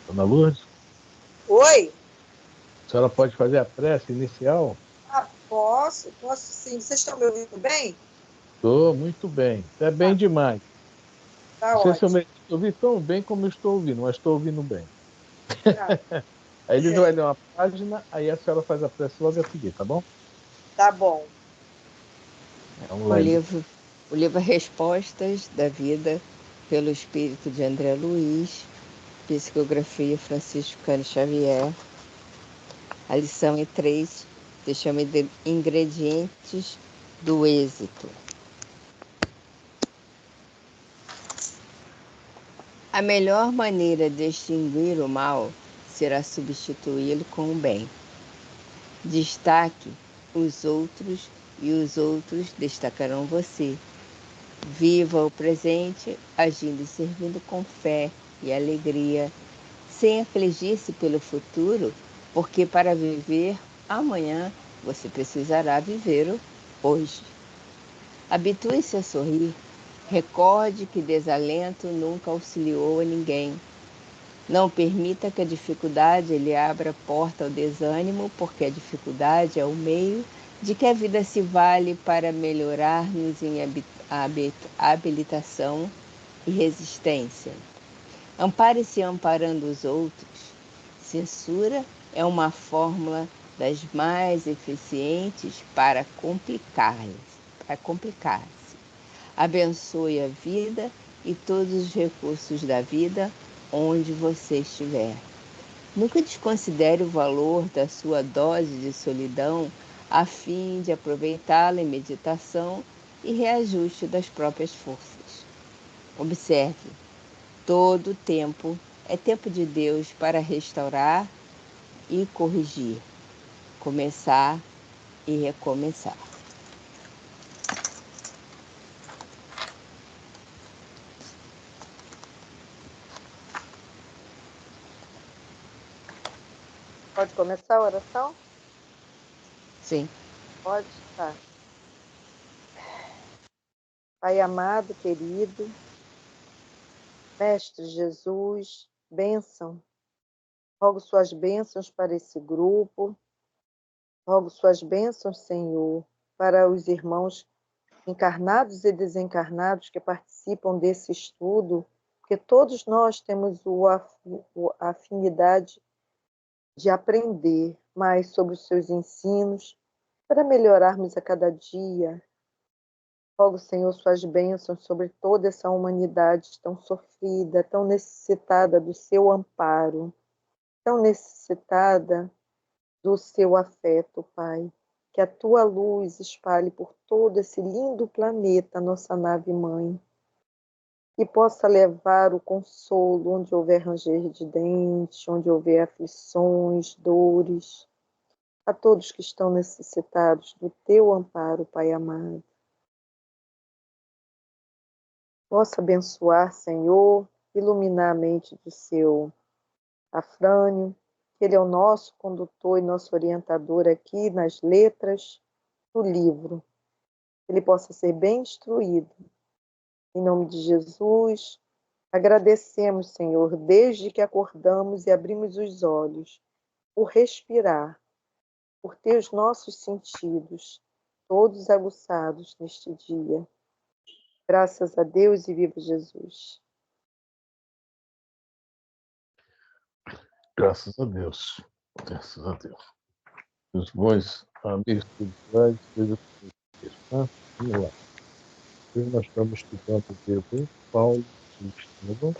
Dona Lourdes, Oi? a senhora pode fazer a prece inicial? Posso sim. Vocês estão me ouvindo bem? Estou muito bem, até bem demais. Tá Não sei se eu ótimo. me ouvi tão bem como eu estou ouvindo, mas estou ouvindo bem. Tá, Aí ele vai ler uma página, aí a senhora faz a prece logo a seguir, tá bom? tá bom. Vamos O lá, Eli. livro Respostas da Vida, pelo Espírito de André Luiz, Psicografia Francisco Cândido Xavier. A lição é 3, se chama de Ingredientes do Êxito. A melhor maneira de extinguir o mal será substituí-lo com o bem. Destaque os outros e os outros destacarão você. Viva o presente, agindo e servindo com fé e alegria, sem afligir-se pelo futuro, porque para viver amanhã você precisará viver o hoje. Habitue-se a sorrir. Recorde que desalento nunca auxiliou a ninguém. Não permita que a dificuldade lhe abra porta ao desânimo, porque a dificuldade é o meio de que a vida se vale para melhorar-nos em habilitação e resistência. Ampare-se amparando os outros. Censura é uma fórmula das mais eficientes para complicar-se. Abençoe a vida e todos os recursos da vida onde você estiver. Nunca desconsidere o valor da sua dose de solidão a fim de aproveitá-la em meditação e reajuste das próprias forças. Observe, todo tempo é tempo de Deus para restaurar e corrigir, começar e recomeçar. Pode começar a oração? Sim. Pode? Tá. Pai amado, querido, Mestre Jesus, bênção. Rogo suas bênçãos para esse grupo. Rogo suas bênçãos, Senhor, para os irmãos encarnados e desencarnados que participam desse estudo, porque todos nós temos a afinidade de aprender mais sobre os seus ensinos, para melhorarmos a cada dia. Rogo, Senhor, suas bênçãos sobre toda essa humanidade tão sofrida, tão necessitada do seu amparo, tão necessitada do seu afeto, Pai. Que a tua luz espalhe por todo esse lindo planeta, nossa nave-mãe, e possa levar o consolo onde houver ranger de dentes, onde houver aflições, dores, a todos que estão necessitados do teu amparo, Pai amado. Possa abençoar, Senhor, iluminar a mente do seu Afrânio, que ele é o nosso condutor e nosso orientador aqui nas letras do livro. Ele possa ser bem instruído. Em nome de Jesus, agradecemos, Senhor, desde que acordamos e abrimos os olhos, por respirar, por ter os nossos sentidos todos aguçados neste dia. Graças a Deus e viva Jesus. Graças a Deus. Graças a Deus. Os bons amigos espirituais, seja tá? Vamos lá. Hoje nós estamos estudando o livro Paulo e Estevão.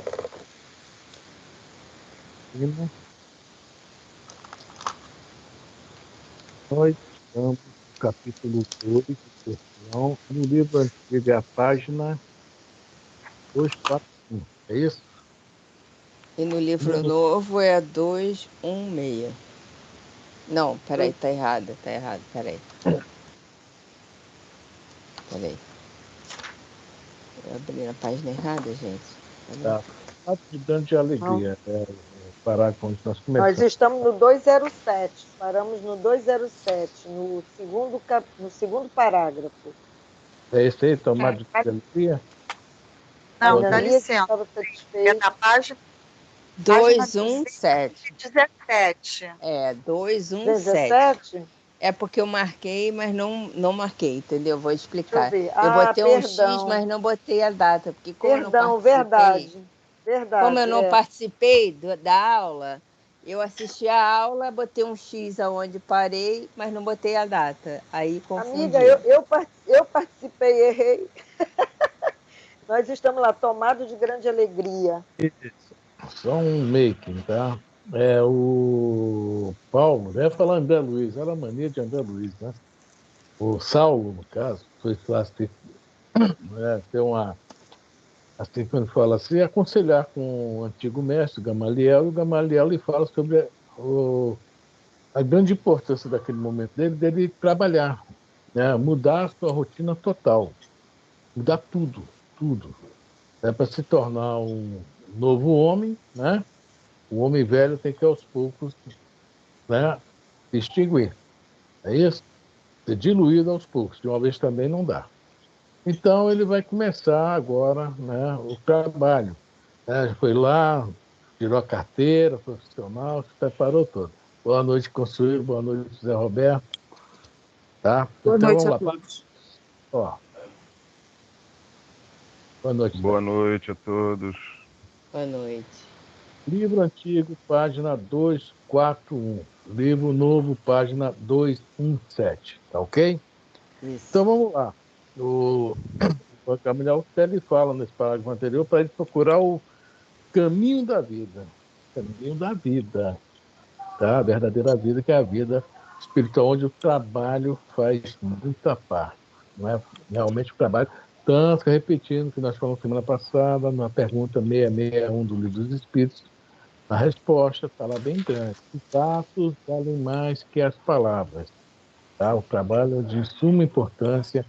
Nós estamos no capítulo 2 do Sermão. No livro antigo é a página 241. É isso? E no livro novo é a 216. Não, peraí, tá errado, peraí. Eu abri a página errada, gente. Tá. Dando de alegria. Parar quando nós começamos. Nós estamos no 207, paramos no 207, no segundo parágrafo. É esse aí, tomar de alegria? Não, dá licença. É da página Página 217. 217. 217. 17? É porque eu marquei, mas não marquei, entendeu? Vou Deixa eu explicar. ver. Eu botei um X, Perdão. mas não botei a data, porque como eu não Perdão, participei, verdade. da aula, eu assisti a aula, botei um X aonde parei, mas não botei a data. Aí confundi. Amiga, eu participei e errei. Nós estamos lá, tomados de grande alegria. Só um making, tá? O Paulo, deve falar André Luiz, era a mania de André Luiz, né? O Saulo, no caso, foi ter assim, quando fala assim, aconselhar com o antigo mestre Gamaliel, e o Gamaliel lhe fala sobre a grande importância daquele momento dele trabalhar, né? Mudar a sua rotina total, mudar tudo, tudo. É para se tornar um novo homem, né? O homem velho tem que aos poucos, né, se extinguir. É isso? Ser diluído aos poucos. De uma vez também não dá. Então ele vai começar agora, né, o trabalho. Né? Foi lá, tirou a carteira profissional, se preparou todo. Boa noite, Consuelo. Boa noite, Zé Roberto. Tá? Boa Então noite vamos a lá. todos. Ó, boa noite, Zé. Boa noite a todos. Boa noite. Livro antigo, página 241. Livro novo, página 217. Tá ok? Isso. Então vamos lá. O Gabriel até lhe fala nesse parágrafo anterior para ele procurar o caminho da vida. Caminho da vida. Tá? A verdadeira vida, que é a vida espiritual, onde o trabalho faz muita parte. Não é? Realmente o trabalho. Tanto que, repetindo o que nós falamos semana passada, na pergunta 661 do Livro dos Espíritos, a resposta está lá bem grande. Os atos valem mais que as palavras. Tá? O trabalho é de suma importância,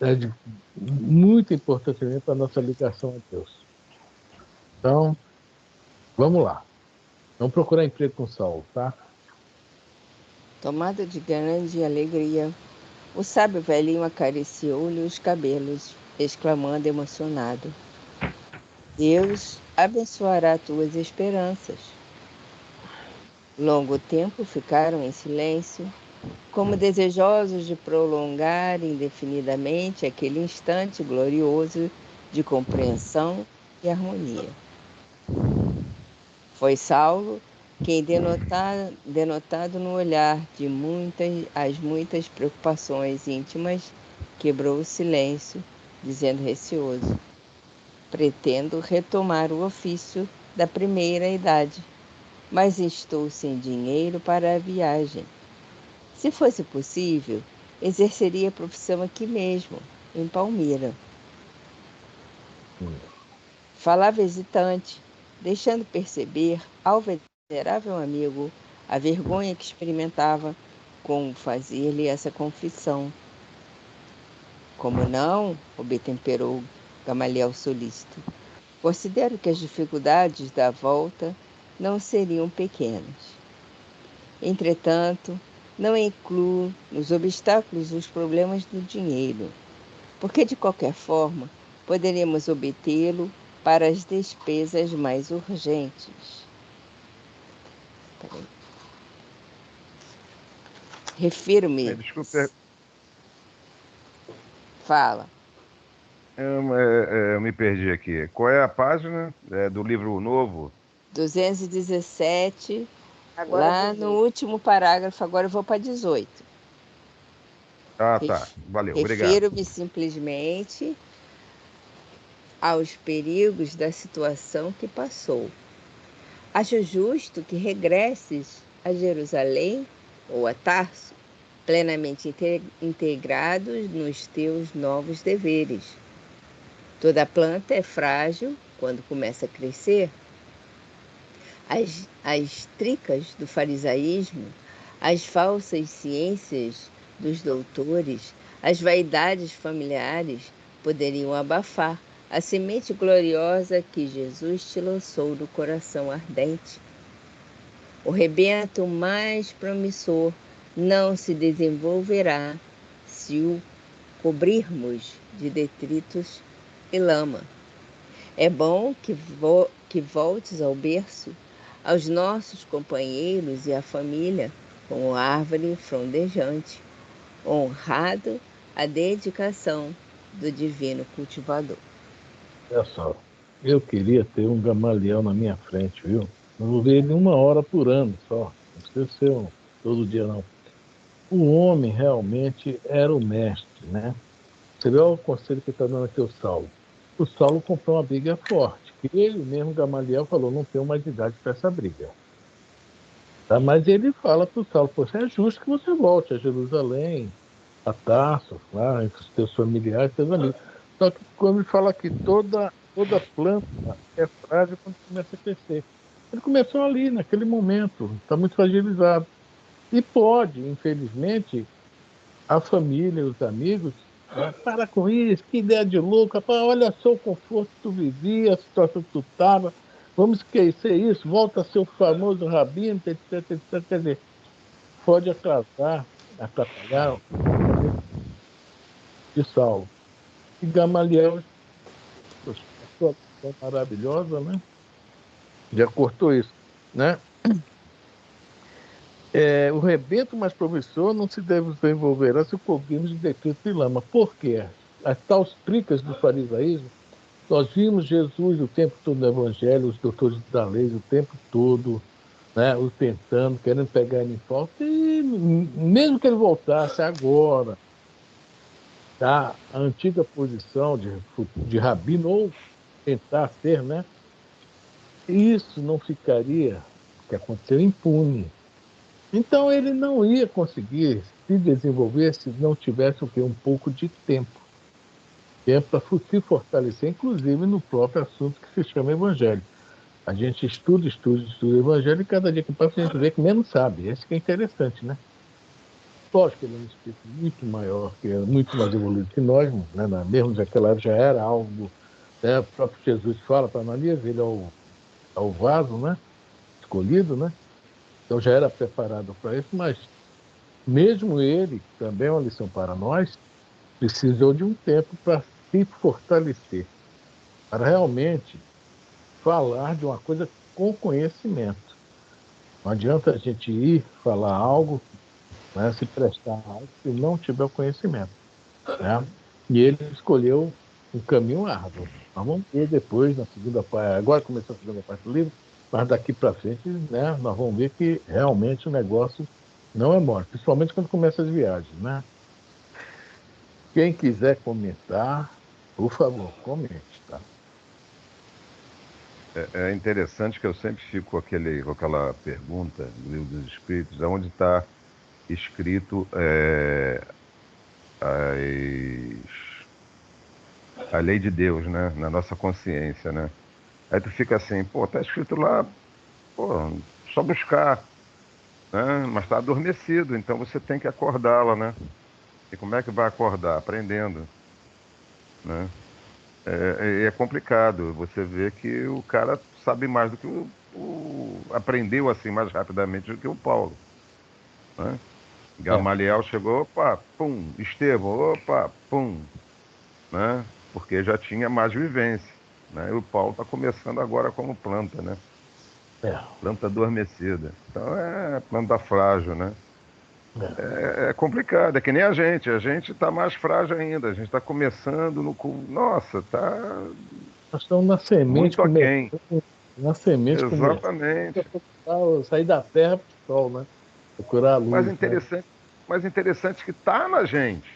é de muita importância mesmo para a nossa ligação a Deus. Então, vamos lá. Vamos procurar emprego com Saulo, tá? Tomado de grande alegria, o sábio velhinho acariciou-lhe os cabelos, exclamando emocionado: Deus abençoará tuas esperanças. Longo tempo ficaram em silêncio, como desejosos de prolongar indefinidamente aquele instante glorioso de compreensão e harmonia. Foi Saulo quem, denotado no olhar de as muitas preocupações íntimas, quebrou o silêncio, dizendo receoso: Pretendo retomar o ofício da primeira idade, mas estou sem dinheiro para a viagem. Se fosse possível, exerceria a profissão aqui mesmo, em Palmira. Falava hesitante, deixando perceber ao venerável amigo a vergonha que experimentava com fazer-lhe essa confissão. Como não, obtemperou Gamaliel solícito. Considero que as dificuldades da volta não seriam pequenas. Entretanto, não incluo nos obstáculos os problemas do dinheiro, porque de qualquer forma poderemos obtê-lo para as despesas mais urgentes. Refiro-me. Desculpe, Fala. eu me perdi aqui. Qual é a página do livro novo? 217, Agora lá 18. no último parágrafo, agora eu vou para 18. Ah, tá. Valeu, obrigado. Refiro-me simplesmente aos perigos da situação que passou. Acho justo que regresses a Jerusalém ou a Tarso, plenamente integrados nos teus novos deveres. Toda planta é frágil quando começa a crescer. As tricas do farisaísmo, as falsas ciências dos doutores, as vaidades familiares poderiam abafar a semente gloriosa que Jesus te lançou no coração ardente. O rebento mais promissor não se desenvolverá se o cobrirmos de detritos e lama. É bom que voltes ao berço, aos nossos companheiros e à família, como árvore frondejante, honrado a dedicação do divino cultivador. Olha só, eu queria ter um Gamaliel na minha frente, viu? Eu vou ver ele 1 hora por ano só. Não precisa ser todo dia, não. O homem realmente era o mestre, né? Você vê o conselho que está dando aqui o Saulo. O Saulo comprou uma briga forte, que ele mesmo, Gamaliel, falou, não tenho mais idade para essa briga. Tá? Mas ele fala para o Saulo, poxa, é justo que você volte a Jerusalém, a Tarso, lá entre os teus familiares, teus amigos. Só que quando ele fala que toda planta é frágil quando começa a crescer. Ele começou ali, naquele momento, está muito fragilizado. E pode, infelizmente, a família, os amigos, para com isso, que ideia de louco, rapaz, olha só o conforto que tu vivia, a situação que tu estava, vamos esquecer isso, volta a ser o famoso rabino, etc, etc. Quer dizer, pode atrapalhar o pensamento de Saulo. E Gamaliel, poxa, a sua lição maravilhosa, né? Já cortou isso, né? O rebento mais promissor não se desenvolverá se cobrirmos de decreto de lama. Por quê? As tais tricas do farisaísmo, nós vimos Jesus o tempo todo no Evangelho, os doutores da lei o tempo todo, né, o tentando, querendo pegar ele em falta, e mesmo que ele voltasse agora, tá, a antiga posição de rabino, ou tentar ser, né, isso não ficaria, o que aconteceu, impune. Então ele não ia conseguir se desenvolver se não tivesse o quê? Um pouco de tempo. Tempo para se fortalecer, inclusive no próprio assunto que se chama Evangelho. A gente estuda o Evangelho e cada dia que passa a gente vê que menos sabe. Esse que é interessante, né? Lógico que ele é um espírito muito maior, que é muito mais evoluído que nós, né? Mesmo naquela época já era algo, né? O próprio Jesus fala para Ananias, ele é o vaso, né? Escolhido, né? Então já era preparado para isso, mas mesmo ele, que também é uma lição para nós, precisou de um tempo para se fortalecer, para realmente falar de uma coisa com conhecimento. Não adianta a gente ir falar algo, né, se prestar a algo, se não tiver o conhecimento. Né? E ele escolheu um caminho árduo. Nós vamos ver depois, na segunda parte, agora começou a segunda parte do livro, mas daqui para frente, né, nós vamos ver que realmente o negócio não é morte, principalmente quando começa as viagens. Né? Quem quiser comentar, por favor, comente. Tá? É interessante que eu sempre fico com aquela pergunta do Livro dos Espíritos, onde está escrito a lei de Deus, né? Na nossa consciência, né? Aí tu fica assim, pô, tá escrito lá, pô, só buscar, né? Mas tá adormecido, então você tem que acordá-la, né? E como é que vai acordar? Aprendendo, né? É complicado. Você vê que o cara sabe mais do que aprendeu assim mais rapidamente do que o Paulo, né? Gamaliel chegou, opa, pum, Estevão, opa, pum, né? Porque já tinha mais vivência, né? E o Paulo está começando agora como planta, né? É, Planta adormecida. Então é planta frágil, né? é. É complicado, é que nem a gente está mais frágil ainda, a gente está começando nossa, tá Nós estamos na semente muito começando, aquém. na semente começando Exatamente. a sair da terra para o sol, né? Procurar a Mas luz, né? interessante, mas interessante que tá na gente,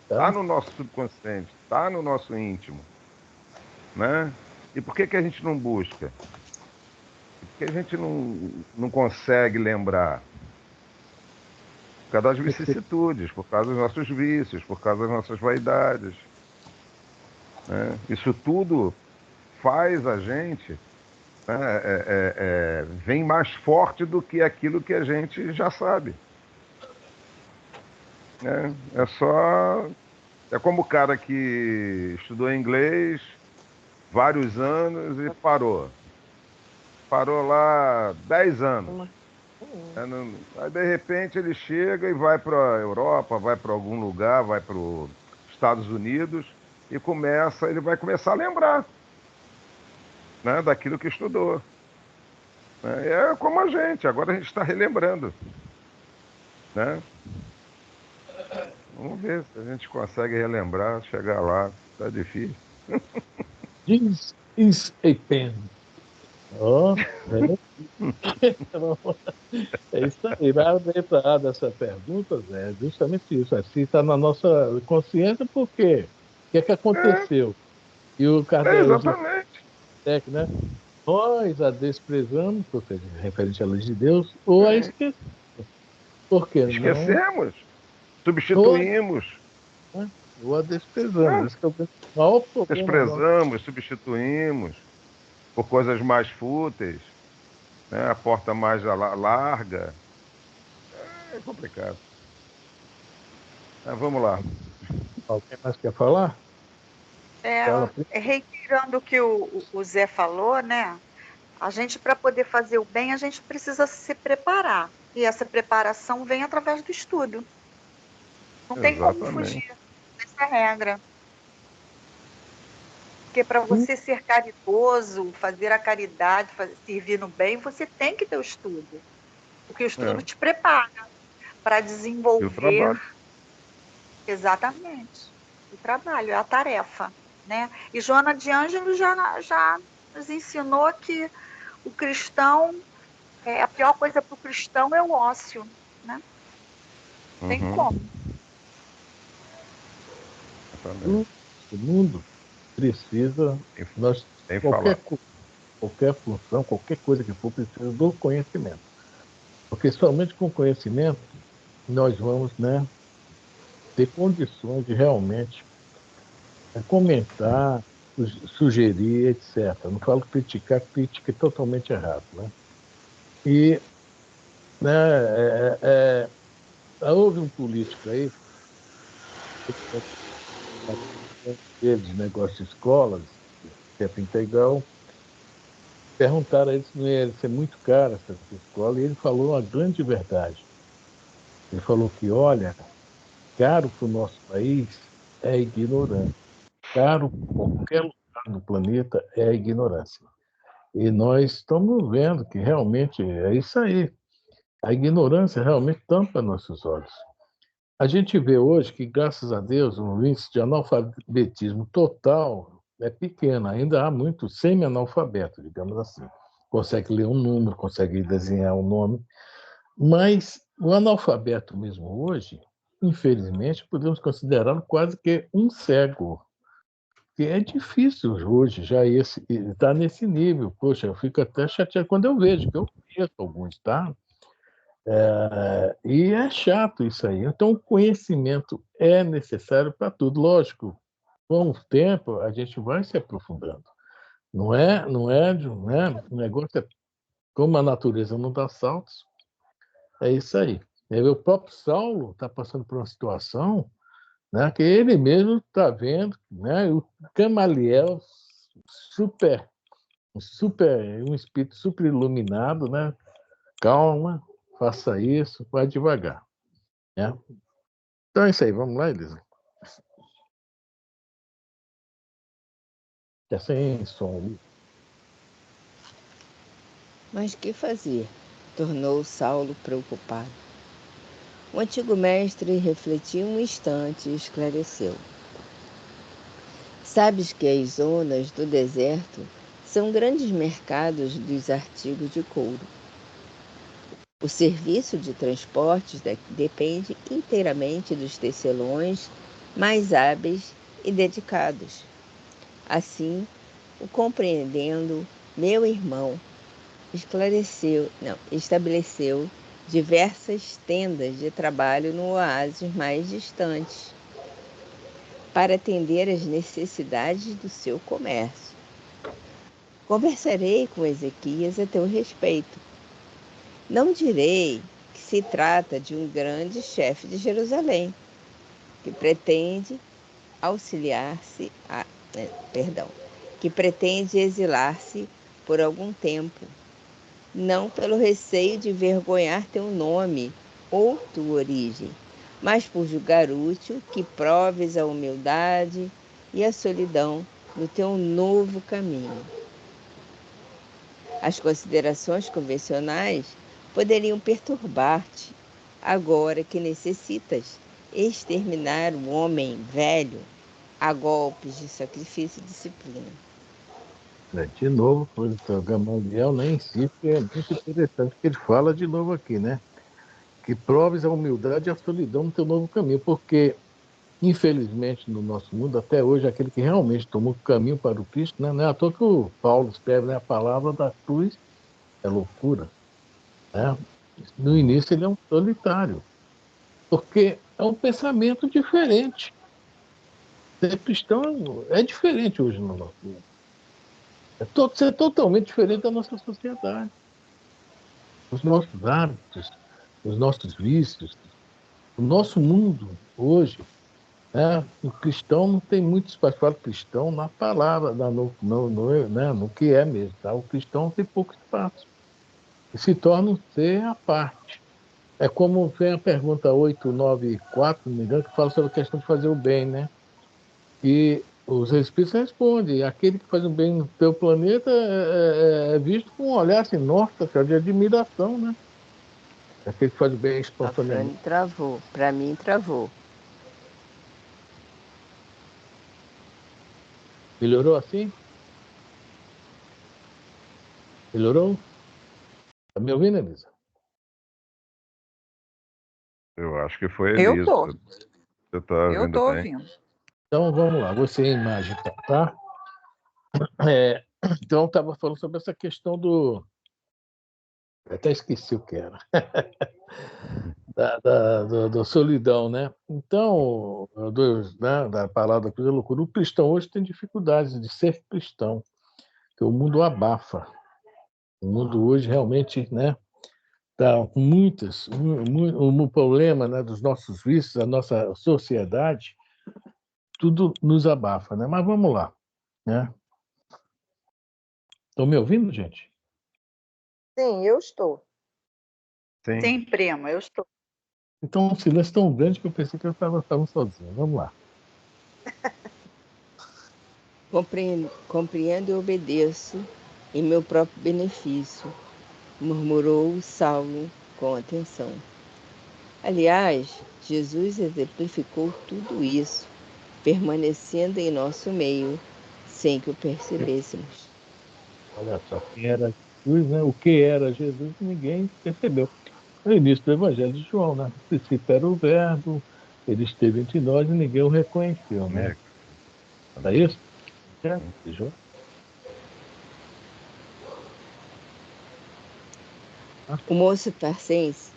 tá Tá? no nosso subconsciente, tá no nosso íntimo, né? E por que que a gente não busca? Porque a gente não consegue lembrar? Por causa das vicissitudes, por causa dos nossos vícios, por causa das nossas vaidades, né? Isso tudo faz a gente, né, vem mais forte do que aquilo que a gente já sabe, né? É como o cara que estudou inglês vários anos e parou. Parou lá 10 anos. Aí, de repente, ele chega e vai para a Europa, vai para algum lugar, vai para os Estados Unidos e ele vai começar a lembrar. né, daquilo que estudou. Né? É como a gente, agora a gente está relembrando. Né? Vamos ver se a gente consegue relembrar, chegar lá. Está difícil. This is a pen. Ó, é isso aí. Vai arbitrar dessa pergunta, Zé, é justamente isso. Assim está na nossa consciência, por quê? O que é que aconteceu? E o Kardec, Exatamente. né? Nós a desprezamos, ou seja, referente à lei de Deus, ou a esquecemos. Por que não? Esquecemos, Ou, substituímos, né? Ou a desprezamos. né? Esse que é o maior problema nosso. Desprezamos, substituímos por coisas mais fúteis, né? A porta mais larga. É complicado. Mas vamos lá. Alguém mais quer falar? Fala. Reiterando o que o Zé falou, né? A gente, para poder fazer o bem, a gente precisa se preparar. E essa preparação vem através do estudo. Não tem como Exatamente. fugir dessa regra. Porque para você ser caridoso, fazer a caridade, servir no bem, você tem que ter o estudo. Porque o estudo te prepara para E o desenvolver. trabalho. Exatamente. O trabalho, é a tarefa. Né? E Joana de Ângelo já nos ensinou que o cristão, a pior coisa para o cristão é o ócio. Né? Tem como. Exatamente. O mundo precisa, nós, Sem falar. qualquer função, qualquer coisa que for, precisa do conhecimento. Porque somente com conhecimento nós vamos, né, ter condições de realmente comentar, sugerir, etc. Não falo criticar, crítica é totalmente errado. Né? E né, houve um político aí, de negócio de escolas, tempo integral, perguntaram a ele se não ia ser muito cara essa escola, e ele falou uma grande verdade. Ele falou que, olha, caro para o nosso país é a ignorância. Caro para qualquer lugar no planeta é a ignorância. E nós estamos vendo que realmente é isso aí. A ignorância realmente tampa nossos olhos. A gente vê hoje que, graças a Deus, o índice de analfabetismo total é pequeno. Ainda há muito semi-analfabeto, digamos assim. Consegue ler um número, consegue desenhar um nome. Mas o analfabeto mesmo hoje, infelizmente, podemos considerá-lo quase que um cego. Que é difícil hoje já estar nesse nível. Poxa, eu fico até chateado quando eu vejo, que eu conheço alguns, tá? E é chato isso aí. Então, o conhecimento é necessário para tudo. Lógico, com o tempo, a gente vai se aprofundando. Não é, o negócio é como a natureza não dá saltos, é isso aí. O próprio Saulo está passando por uma situação, né, que ele mesmo está vendo, né, o Gamaliel, super, um espírito super iluminado, né? Calma, faça isso, vai devagar. Né? Então é isso aí, vamos lá, Elisa. É sem som. Mas que fazer? Tornou Saulo preocupado. O antigo mestre refletiu um instante e esclareceu. Sabes que as zonas do deserto são grandes mercados dos artigos de couro. O serviço de transportes depende inteiramente dos tecelões mais hábeis e dedicados. Assim, o compreendendo, meu irmão estabeleceu diversas tendas de trabalho no oásis mais distantes para atender às necessidades do seu comércio. Conversarei com Ezequias a teu respeito. Não direi que se trata de um grande chefe de Jerusalém, que pretende que pretende exilar-se por algum tempo, não pelo receio de envergonhar teu nome ou tua origem, mas por julgar útil que proves a humildade e a solidão no teu novo caminho. As considerações convencionais poderiam perturbar-te, agora que necessitas exterminar o homem velho a golpes de sacrifício e disciplina. De novo, o Gamaliel nem insiste, é muito interessante que ele fala de novo aqui, né? Que proves a humildade e a solidão no teu novo caminho, porque, infelizmente, no nosso mundo, até hoje, aquele que realmente tomou o caminho para o Cristo, né? Não é à toa que o Paulo escreve, né? A palavra da cruz é loucura, né? No início ele é um solitário, porque é um pensamento diferente. Ser cristão é diferente hoje no nosso mundo. Ser totalmente diferente da nossa sociedade. Os nossos hábitos, os nossos vícios, o nosso mundo hoje, né? O cristão não tem muito espaço. Fala cristão na palavra, né? No que é mesmo. Tá? O cristão tem pouco espaço. E se torna um ser à parte. É como vem a pergunta 894, não me engano, que fala sobre a questão de fazer o bem, né? E os Espíritos respondem: aquele que faz o bem no teu planeta é visto com um olhar assim, nossa, cara, de admiração, né? Aquele que faz o bem A espontaneamente. Frane travou. Para mim, travou. Melhorou assim? Melhorou? Tá me ouvindo, Elisa? Eu acho que foi Eu Elisa. tô. Você está Eu ouvindo tô bem? ouvindo. Então vamos lá, você é imagem, tá? É, então estava falando sobre essa questão do. Eu até esqueci o que era. Do solidão, né? Então, né, da palavra cruz é loucura. O cristão hoje tem dificuldades de ser cristão, que o mundo abafa. O mundo hoje realmente, né, está com um problema, né, dos nossos vícios, da nossa sociedade, tudo nos abafa, né? Mas vamos lá, né? Estão me ouvindo, gente? Sim, eu estou. Sim. Sim, primo, eu estou. Então, um silêncio tão grande que eu pensei que eu estava falando sozinho. Vamos lá. Compreendo e obedeço em meu próprio benefício, murmurou Saulo com atenção. Aliás, Jesus exemplificou tudo isso, permanecendo em nosso meio, sem que o percebêssemos. Olha só, quem era Jesus, né? O que era Jesus, ninguém percebeu. No início do Evangelho de João, né? O princípio era o verbo, ele esteve entre nós e ninguém o reconheceu, né? Não é isso? É, de João. O moço tarcense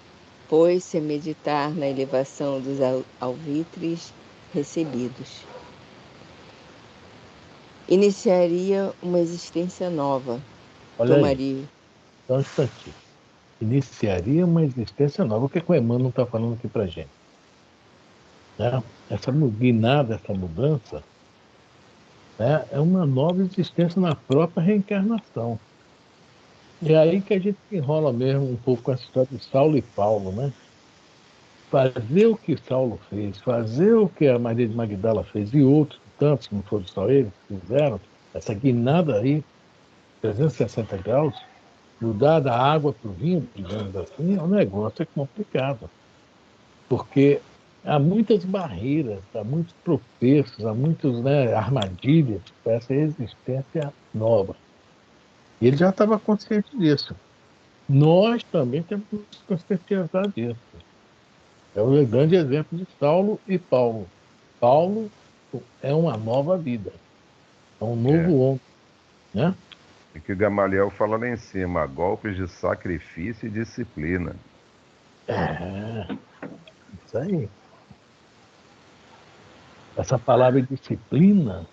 pôs-se a meditar na elevação dos alvitres recebidos. Iniciaria uma existência nova. Olha aí, Tomaria. só um instantinho. Iniciaria uma existência nova. O que o Emmanuel está falando aqui para gente? Né? Essa guinada, essa mudança, né? É uma nova existência na própria reencarnação. E é aí que a gente enrola mesmo um pouco com essa história de Saulo e Paulo, né? Fazer o que Saulo fez, fazer o que a Maria de Magdala fez e outros tantos, que não foram só eles, que fizeram, essa guinada aí, 360 graus, mudar da água para o vinho, digamos assim, é um negócio complicado, porque há muitas barreiras, há muitos tropeços, há muitas, né, armadilhas para essa existência nova. E ele já estava consciente disso. Nós também temos que nos conscientizar disso. É um grande exemplo de Saulo e Paulo. Paulo é uma nova vida, é um É. novo homem, né? E que Gamaliel fala lá em cima, golpes de sacrifício e disciplina. É, isso aí. Essa palavra disciplina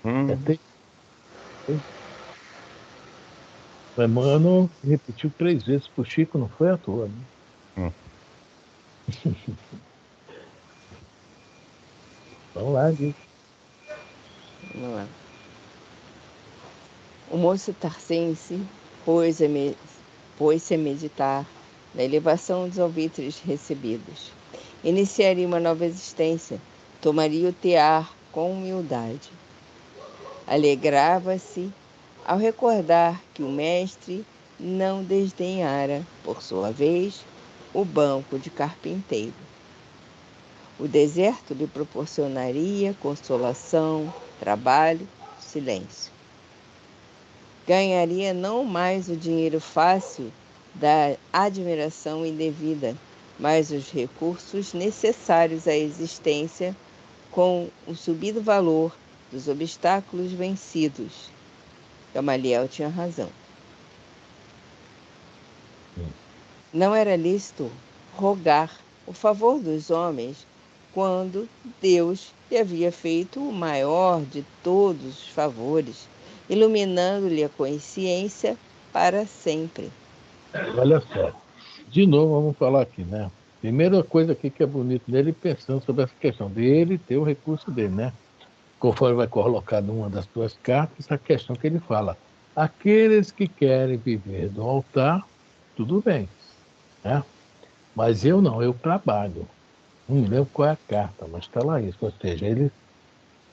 é o Emmanuel repetiu 3 vezes para o Chico, não foi à toa, né? Hum. Vamos lá, diz. Vamos lá. O moço tarcense pôs-se a meditar na elevação dos alvitres recebidos. Iniciaria uma nova existência, tomaria o tear com humildade. Alegrava-se ao recordar que o mestre não desdenhara, por sua vez, o banco de carpinteiro. O deserto lhe proporcionaria consolação, trabalho, silêncio. Ganharia não mais o dinheiro fácil da admiração indevida, mas os recursos necessários à existência com o subido valor dos obstáculos vencidos. Gamaliel tinha razão. Não era lícito rogar o favor dos homens quando Deus lhe havia feito o maior de todos os favores, iluminando-lhe a consciência para sempre. Olha só, de novo vamos falar aqui, né? Primeira coisa aqui que é bonito nele, pensando sobre essa questão dele ter o recurso dele, né? Conforme vai colocar numa das suas cartas, a questão que ele fala: aqueles que querem viver do altar, tudo bem, né? Mas eu não, eu trabalho. Não me lembro qual é a carta, mas está lá isso. Ou seja, ele,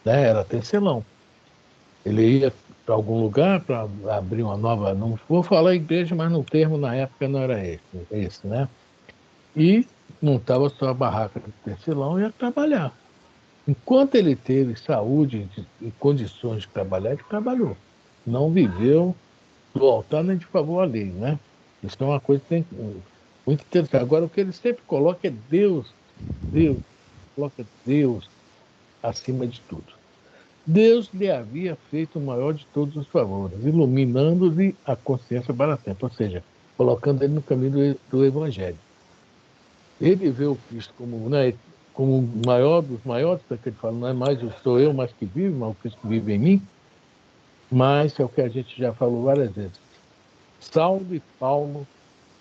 né, era tecelão. Ele ia para algum lugar para abrir uma nova. Não vou falar igreja, mas no termo na época não era esse, né? E montava sua barraca de tecelão e ia trabalhar. Enquanto ele teve saúde e condições de trabalhar, ele trabalhou. Não viveu do altar nem de favor alheio, né? Isso é uma coisa que tem muito interessante. Agora, o que ele sempre coloca é Deus, Deus, coloca Deus acima de tudo. Deus lhe havia feito o maior de todos os favores, iluminando-lhe a consciência para sempre, ou seja, colocando ele no caminho do Evangelho. Ele vê o Cristo como, né, como o maior dos maiores, porque ele fala, não é mais sou eu mais que vive, mas o Cristo vive em mim. Mas é o que a gente já falou várias vezes. Saulo e Paulo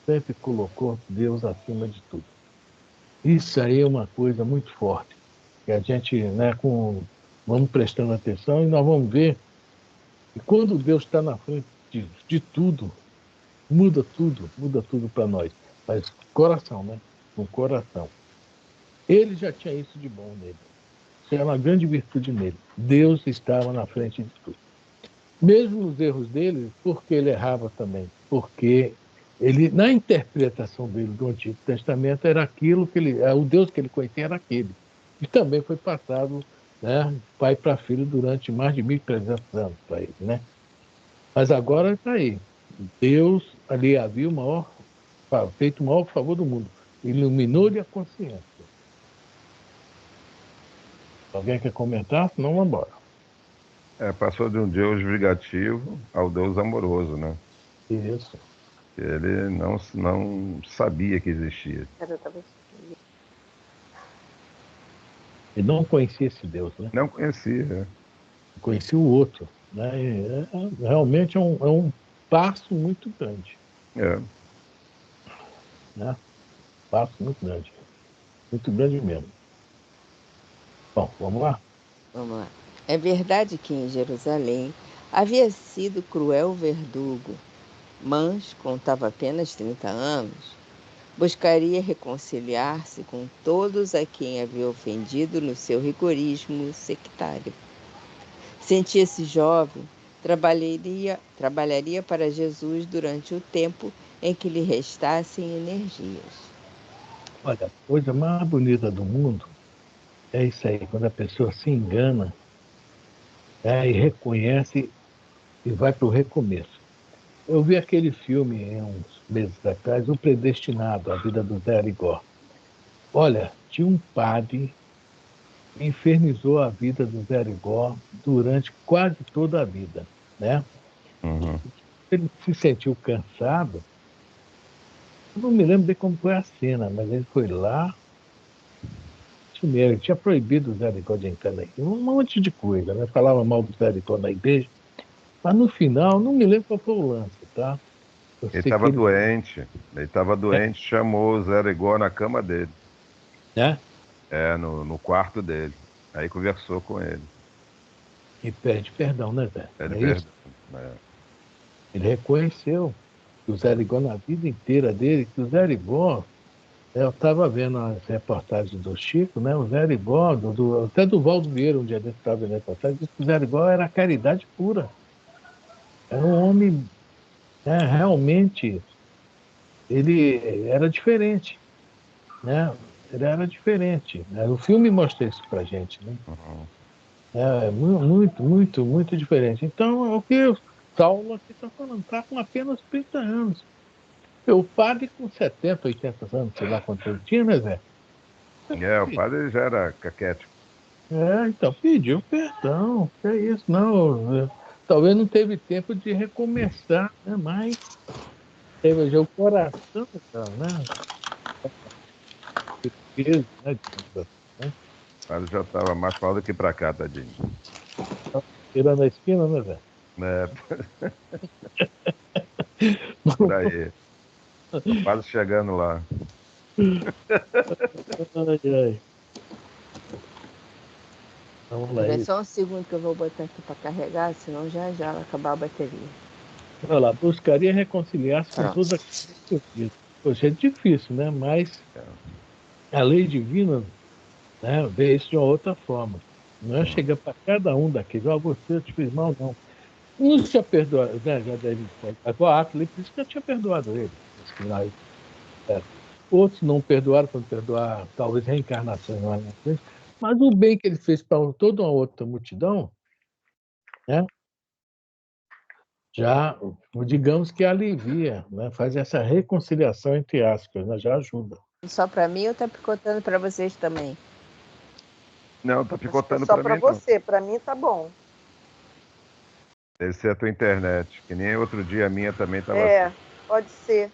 sempre colocou Deus acima de tudo. Isso aí é uma coisa muito forte, que a gente, né, vamos prestando atenção e nós vamos ver que quando Deus está na frente de tudo, muda tudo para nós. Mas coração, né? Com coração. Ele já tinha isso de bom nele. Isso era uma grande virtude nele. Deus estava na frente de tudo. Mesmo nos erros dele, porque ele errava também. Porque ele, na interpretação dele do Antigo Testamento, era aquilo que ele, o Deus que ele conhecia era aquele. E também foi passado, né, pai para filho durante mais de 1.300 anos para ele, né? Mas agora está aí. Deus ali havia feito o maior favor do mundo. Iluminou-lhe a consciência. Alguém quer comentar? Não, vamos embora. Passou de um Deus vingativo ao Deus amoroso, né? Isso. Ele não sabia que existia. Ele não conhecia esse Deus, né? Não conhecia. Conhecia o outro, né? Realmente é um passo muito grande. Né? Passo muito grande. Muito grande mesmo. Bom, vamos lá? Vamos lá. É verdade que em Jerusalém havia sido cruel verdugo, mas contava apenas 30 anos. Buscaria reconciliar-se com todos a quem havia ofendido no seu rigorismo sectário. Sentia-se jovem, trabalharia para Jesus durante o tempo em que lhe restassem energias. Olha, a coisa mais bonita do mundo é isso aí, quando a pessoa se engana, e reconhece e vai para o recomeço. Eu vi aquele filme uns meses atrás, O Predestinado, a vida do Zé Arigó. Olha, tinha um padre que infernizou a vida do Zé Arigó durante quase toda a vida, né? Uhum. Ele se sentiu cansado. Eu não me lembro de como foi a cena, mas ele foi lá. Ele tinha proibido o Zé Arigó de entrar na igreja, um monte de coisa, né? Falava mal do Zé Arigó na igreja. Mas no final, não me lembro qual foi o lance, tá? Ele estava doente, chamou o Zé Arigó na cama dele. Né? No quarto dele. Aí conversou com ele. E pede perdão, né, Zé? Ele É perdão. isso? Ele reconheceu que o Zé Arigó, na vida inteira dele, que o Zé Arigó, eu estava vendo as reportagens do Chico, né? O Zé Arigó, até do Valdo Vieira, um dia desse estava vendo a reportagem, disse que o Zé Arigó era caridade pura. Era um homem, né, realmente, ele era diferente, né? Ele era diferente, né? O filme mostra isso pra gente, né? Uhum. Muito, muito, muito diferente. Então, é o que o Saulo aqui está falando, está com apenas 30 anos. O padre com 70, 80 anos, sei lá quanto ele tinha, né, Zé? O padre já era caquético. Então, pediu perdão, que é isso, não. Talvez não teve tempo de recomeçar, né? Mas teve já o coração, cara, né? Peso, né? Digamos assim, né? O padre já estava mais para lá do que para cá, tadinho. Tirando a esquina, né, Zé? É, por aí. Tô quase chegando lá. Ai, ai. Vamos lá, Espera isso. só um segundo que eu vou botar aqui para carregar, senão já já vai acabar a bateria. Olha lá, buscaria reconciliar-se com Pronto. todos aqueles que eu fiz. Poxa, é difícil, né? Mas É. a lei divina, né, vê isso de uma outra forma. Não é Uhum. chegar para cada um daqueles, você eu te fiz mal, não. Uns já perdoaram, né, já deve agora ato ali, por isso que eu tinha perdoado ele. Esse final aí, certo? Outros não perdoaram, foram perdoar, talvez reencarnações lá na frente. Mas o bem que ele fez para toda uma outra multidão, né, já, digamos que alivia, né, faz essa reconciliação entre aspas, né, já ajuda. Só para mim ou tá picotando para vocês também? Não, tá Acho que é picotando só para para mim, não. você, para mim tá bom. Esse é a tua internet. Que nem outro dia a minha também estava assim. É, pode ser.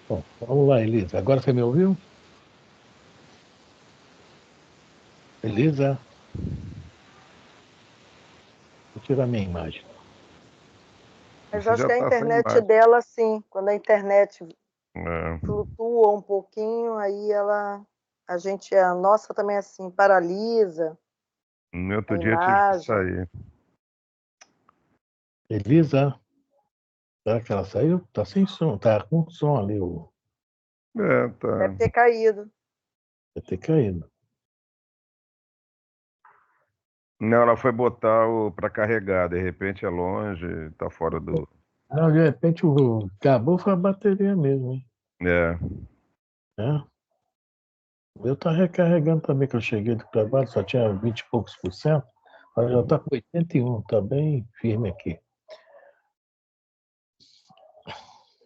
Bom, vamos lá, Elisa. Agora você me ouviu? Elisa, vou tirar minha imagem. Mas Você acho já que a está sem internet imagem. dela, sim, quando a internet É. flutua um pouquinho, aí a nossa também é assim, paralisa No a outro dia eu tive que imagem. sair. Elisa, será que ela saiu? Tá sem som, tá com som ali, Deve Tá. ter caído. vai ter caído. Não, ela foi botar para carregar. De repente é longe, tá fora do. Não, de repente acabou foi a bateria mesmo, hein? É. É. Eu tô recarregando também, que eu cheguei do trabalho, só tinha 20 e poucos por cento, mas já tá com 81, tá bem firme aqui.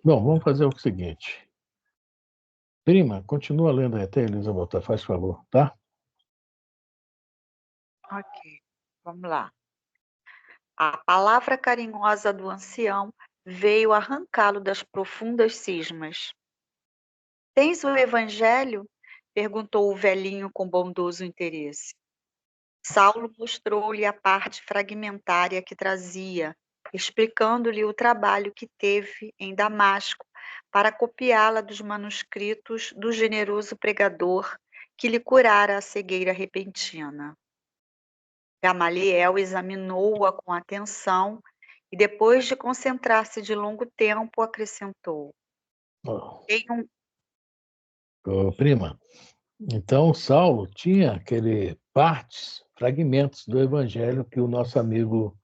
Bom, vamos fazer o seguinte. Prima, continua lendo aí até a Elisa voltar, faz favor, tá? Ok, vamos lá. A palavra carinhosa do ancião veio arrancá-lo das profundas cismas. Tens o evangelho? Perguntou o velhinho com bondoso interesse. Saulo mostrou-lhe a parte fragmentária que trazia, explicando-lhe o trabalho que teve em Damasco para copiá-la dos manuscritos do generoso pregador que lhe curara a cegueira repentina. Gamaliel examinou-a com atenção e, depois de concentrar-se de longo tempo, acrescentou: Ó, Tem um prima, então Saulo tinha aquele partes, fragmentos do evangelho que o nosso amigo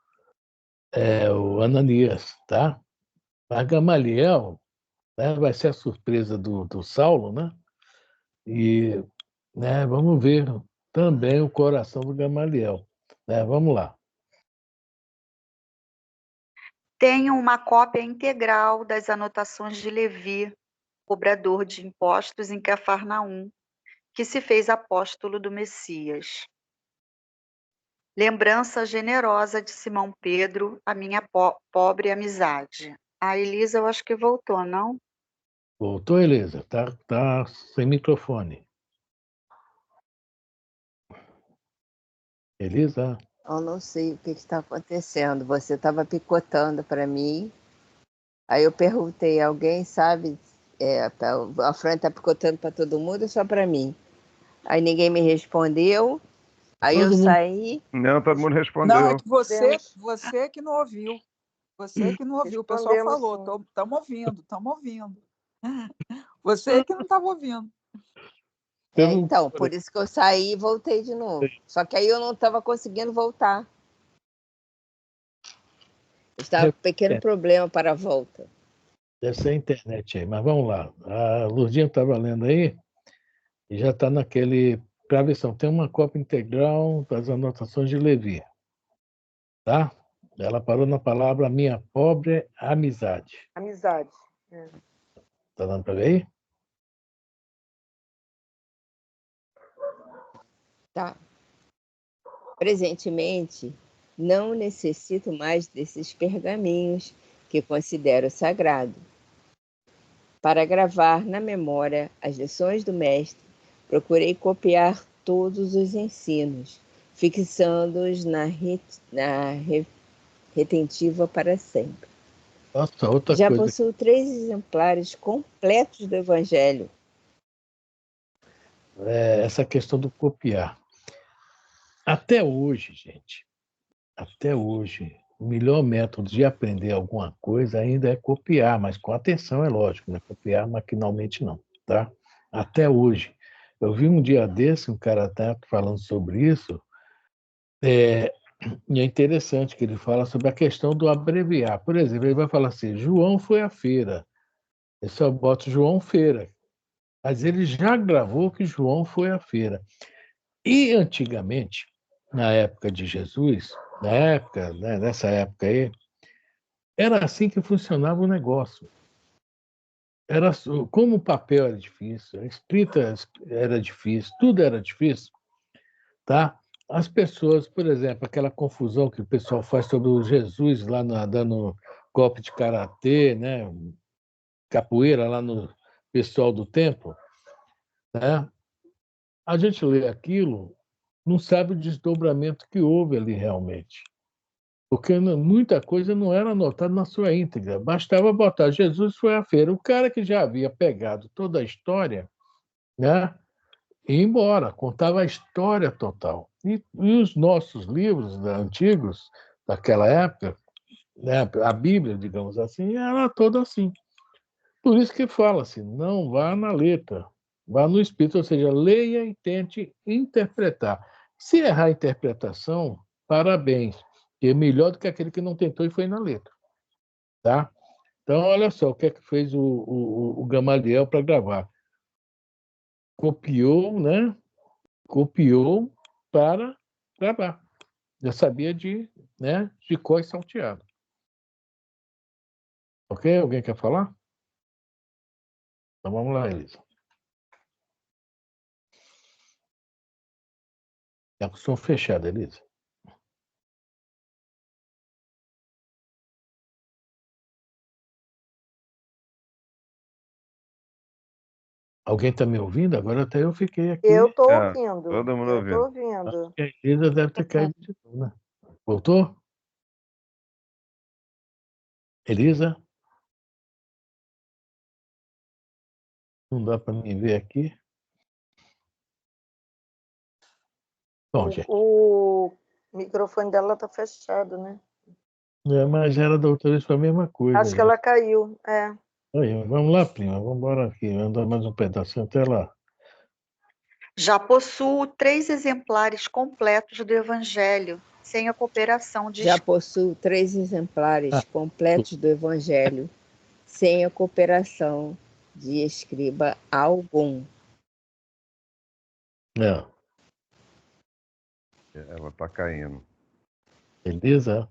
o Ananias, tá? A Gamaliel, né, vai ser a surpresa do Saulo, né? E, né, vamos ver também o coração do Gamaliel, né? Vamos lá. Tenho uma cópia integral das anotações de Levi, cobrador de impostos em Cafarnaum, que se fez apóstolo do Messias. Lembrança generosa de Simão Pedro, a minha pobre amizade. A Elisa, eu acho que voltou, não? Voltou, Elisa? Tá sem microfone. Elisa? Eu não sei o que está acontecendo. Você estava picotando para mim. Aí eu perguntei, alguém sabe? A Fran está picotando para todo mundo ou só para mim? Aí ninguém me respondeu. Aí eu Todo mundo. saí. Não, todo mundo Não, é respondeu. que você, Temos, você que não ouviu. Você que não ouviu. O pessoal respondemos falou, sim. estamos ouvindo, estamos ouvindo. Você que não estava ouvindo. Teve um... Então, por isso que eu saí e voltei de novo. Só que aí eu não estava conseguindo voltar. Estava com um pequeno problema para a volta. Deve ser a internet aí, mas vamos lá. A Lurdinha estava lendo aí e já está naquele. Para a versão, tem uma cópia integral das anotações de Levi, tá? Ela parou na palavra minha pobre amizade. Amizade. Tá dando para ver aí? Tá. Presentemente, não necessito mais desses pergaminhos que considero sagrado. Para gravar na memória as lições do mestre, procurei copiar todos os ensinos, fixando-os na retentiva para sempre. Nossa, outra Já coisa. possuo 3 exemplares completos do Evangelho. Essa questão do copiar. Até hoje, gente, até hoje, o melhor método de aprender alguma coisa ainda é copiar, mas com atenção, é lógico, né? Copiar maquinalmente não, tá? Até hoje. Eu vi um dia desse um cara tá falando sobre isso, e é interessante que ele fala sobre a questão do abreviar. Por exemplo, ele vai falar assim, João foi à feira. Eu só boto João Feira. Mas ele já gravou que João foi à feira. E antigamente, na época de Jesus, nessa época aí, era assim que funcionava o negócio. Como o papel era difícil, a escrita era difícil, tudo era difícil, tá? As pessoas, por exemplo, aquela confusão que o pessoal faz sobre o Jesus lá dando golpe de karatê, né? Capoeira lá no pessoal do templo, né? A gente lê aquilo, não sabe o desdobramento que houve ali realmente. Porque muita coisa não era anotada na sua íntegra. Bastava botar Jesus foi à feira. O cara que já havia pegado toda a história, né, ia embora, contava a história total. E os nossos livros antigos, daquela época, né, a Bíblia, digamos assim, era toda assim. Por isso que fala-se, não vá na letra, vá no espírito, ou seja, leia e tente interpretar. Se errar a interpretação, parabéns, que é melhor do que aquele que não tentou e foi na letra. Tá? Então, olha só o que é que fez o Gamaliel para gravar. Copiou, né? Copiou para gravar. Já sabia de cor e salteado. Ok? Alguém quer falar? Então vamos lá, Elisa. Está com o som fechado, Elisa. Alguém está me ouvindo? Agora até eu fiquei aqui. Eu estou É, ouvindo. todo mundo Eu estou ouvindo. ouvindo. Acho que a Elisa deve ter caído de novo, né? Voltou? Elisa? Não dá para me ver aqui. Bom, gente. O microfone dela está fechado, né? Mas era da outra vez foi a mesma coisa. Acho que ela caiu. É. Aí, vamos lá, prima. Vamos embora aqui. Vamos andar mais um pedacinho até lá. Já possuo 3 exemplares completos do Evangelho, sem a cooperação de Já possuo 3 exemplares completos do Evangelho, sem a cooperação de escriba algum. É. Ela está caindo. Beleza?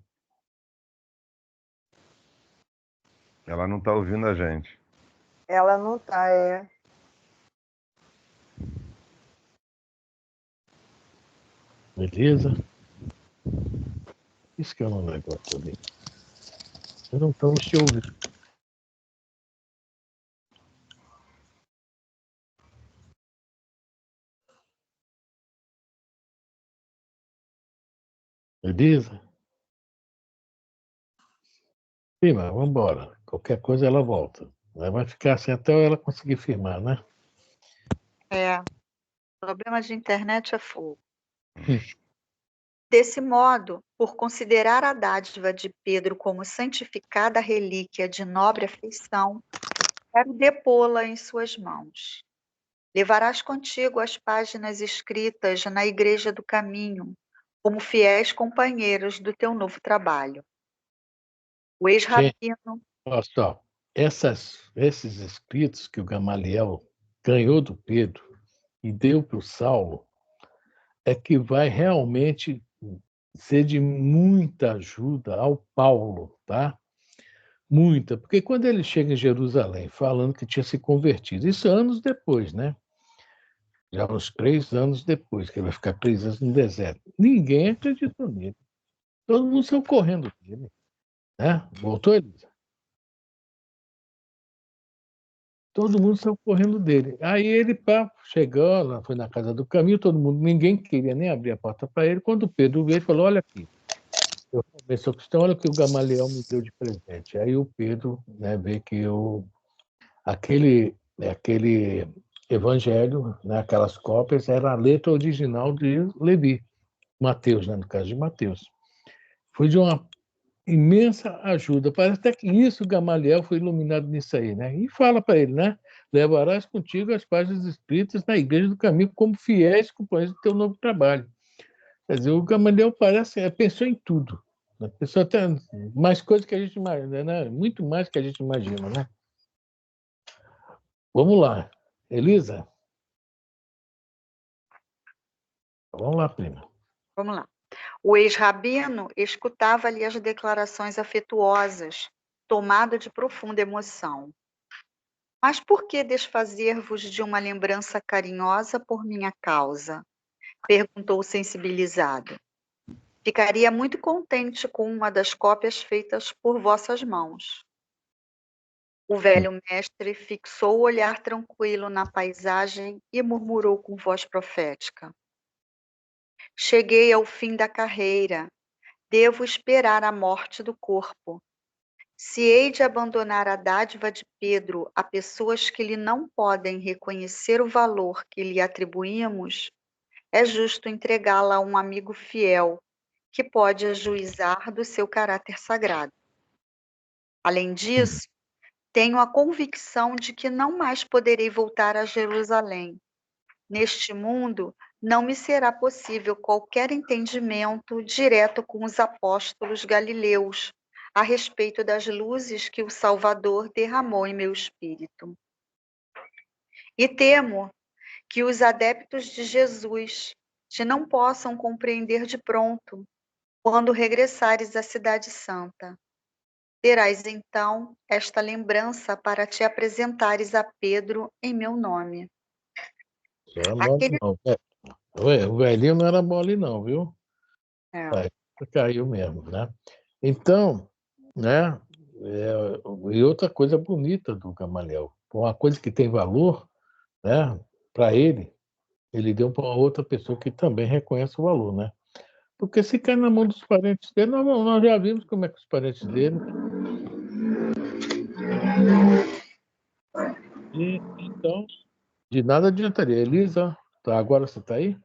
Ela não está ouvindo a gente. Ela não está, é. Beleza? Isso que é um negócio ali. Nós não estamos te ouvindo. Beleza? Prima, vamos embora. Qualquer coisa ela volta. Ela vai ficar assim até ela conseguir firmar, né? Problema de internet é fogo. Desse modo, por considerar a dádiva de Pedro como santificada relíquia de nobre afeição, quero depô-la em suas mãos. Levarás contigo as páginas escritas na Igreja do Caminho, como fiéis companheiros do teu novo trabalho. O ex-rabino. Olha só, esses escritos que o Gamaliel ganhou do Pedro e deu para o Saulo é que vai realmente ser de muita ajuda ao Paulo, tá? Muita, porque quando ele chega em Jerusalém falando que tinha se convertido, isso anos depois, né? Já uns 3 anos depois, que ele vai ficar 3 anos no deserto. Ninguém acreditou nele. Todo mundo saiu correndo dele. Né? Voltou, Elisa? Todo mundo saiu correndo dele. Aí ele chegou, lá, foi na casa do caminho, todo mundo, ninguém queria nem abrir a porta para ele. Quando o Pedro veio, ele falou: Olha aqui, eu também sou cristão, olha o que o Gamaliel me deu de presente. Aí o Pedro, né, vê que aquele evangelho, né, aquelas cópias, era a letra original de Levi, Mateus, né, no caso de Mateus. Foi de uma imensa ajuda. Parece até que isso, Gamaliel foi iluminado nisso aí, né? E fala para ele, né? Levarás contigo as páginas escritas na Igreja do Caminho como fiéis companheiros do teu novo trabalho. Quer dizer, o Gamaliel pensou em tudo. Né? Pensou até mais coisas que a gente imagina, né? Muito mais que a gente imagina, né? Vamos lá. Elisa? Vamos lá, prima. Vamos lá. O ex-rabino escutava-lhe as declarações afetuosas, tomado de profunda emoção. Mas por que desfazer-vos de uma lembrança carinhosa por minha causa? Perguntou sensibilizado. Ficaria muito contente com uma das cópias feitas por vossas mãos. O velho mestre fixou o olhar tranquilo na paisagem e murmurou com voz profética. Cheguei ao fim da carreira. Devo esperar a morte do corpo. Se hei de abandonar a dádiva de Pedro a pessoas que lhe não podem reconhecer o valor que lhe atribuímos, é justo entregá-la a um amigo fiel, que pode ajuizar do seu caráter sagrado. Além disso, tenho a convicção de que não mais poderei voltar a Jerusalém. Neste mundo, não me será possível qualquer entendimento direto com os apóstolos galileus a respeito das luzes que o Salvador derramou em meu espírito. E temo que os adeptos de Jesus te não possam compreender de pronto quando regressares à Cidade Santa. Terás então esta lembrança para te apresentares a Pedro em meu nome. Não era mole, não. O velhinho não era mole, não, viu? Aí caiu mesmo, né? Então, né? E outra coisa bonita do Gamaliel, uma coisa que tem valor, né? Para ele deu para outra pessoa que também reconhece o valor, né? Porque se cai na mão dos parentes dele, nós já vimos como é que os parentes dele. E, então, de nada adiantaria. Elisa, agora você está aí?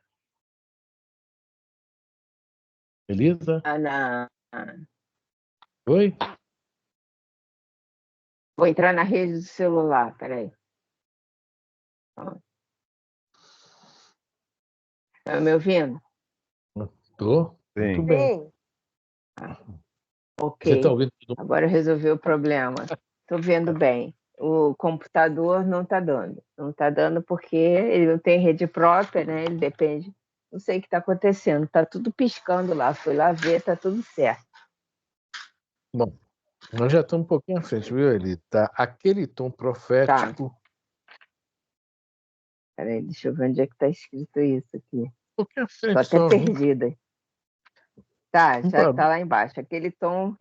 Elisa? Oi? Vou entrar na rede do celular, peraí. Está me ouvindo? Estou. Muito bem. Sim. Você está Ok, ouvindo tudo? agora resolveu o problema. Estou vendo bem. O computador não está dando. Não está dando porque ele não tem rede própria, né? Ele depende. Não sei o que está acontecendo. Está tudo piscando lá. Fui lá ver, está tudo certo. Bom, nós já estamos um pouquinho à frente, viu, Eli? Tá aquele tom profético. Peraí, deixa eu ver onde é que está escrito isso aqui. Um pouquinho à frente, Estou até só. perdida. Tá, já Não, está lá embaixo. Aquele tom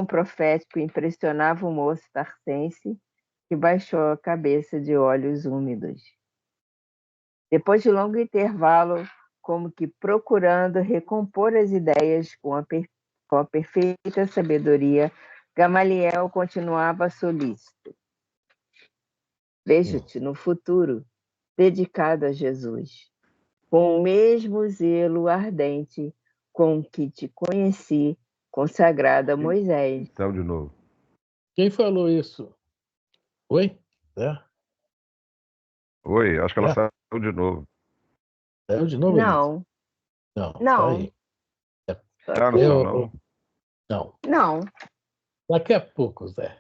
profético impressionava o moço tarcense, que baixou a cabeça de olhos úmidos. Depois de longo intervalo, como que procurando recompor as ideias com a perfeita sabedoria, Gamaliel continuava solícito. Vejo-te no futuro dedicado a Jesus, com o mesmo zelo ardente com que te conheci, consagrado a Moisés. Saiu de novo. Quem falou isso? Oi? Oi, acho que ela saiu de novo. Saiu de novo, Não. Elisa? Não, Não. tá aí. Não, não. Não. Não. Daqui a pouco, Zé.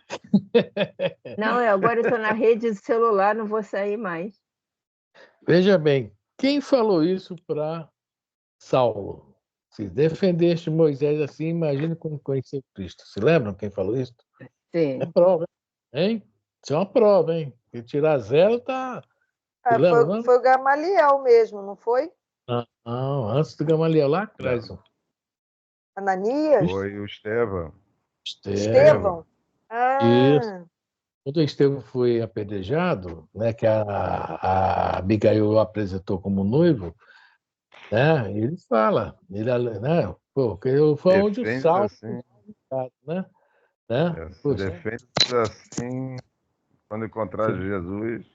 Não, agora eu estou na rede do celular, não vou sair mais. Veja bem, quem falou isso para Saulo? Se defendeste Moisés assim, imagine como conheceu Cristo. Se lembram quem falou isso? É Sim. prova, hein? Isso é uma prova, hein? Se tirar zero, tá. Se lembra, não? Foi o Gamaliel mesmo, não foi? Não, antes do Gamaliel, lá atrás. Não. Ananias? Foi o Estevão. Estevão? Isso. Ah, Quando o Estevão foi apedrejado, né, que a Abigail o apresentou como noivo, né, ele fala, ele, né, pô, que foi onde o Defende Saulo, assim, né? se Poxa, defende assim, quando encontrar Jesus.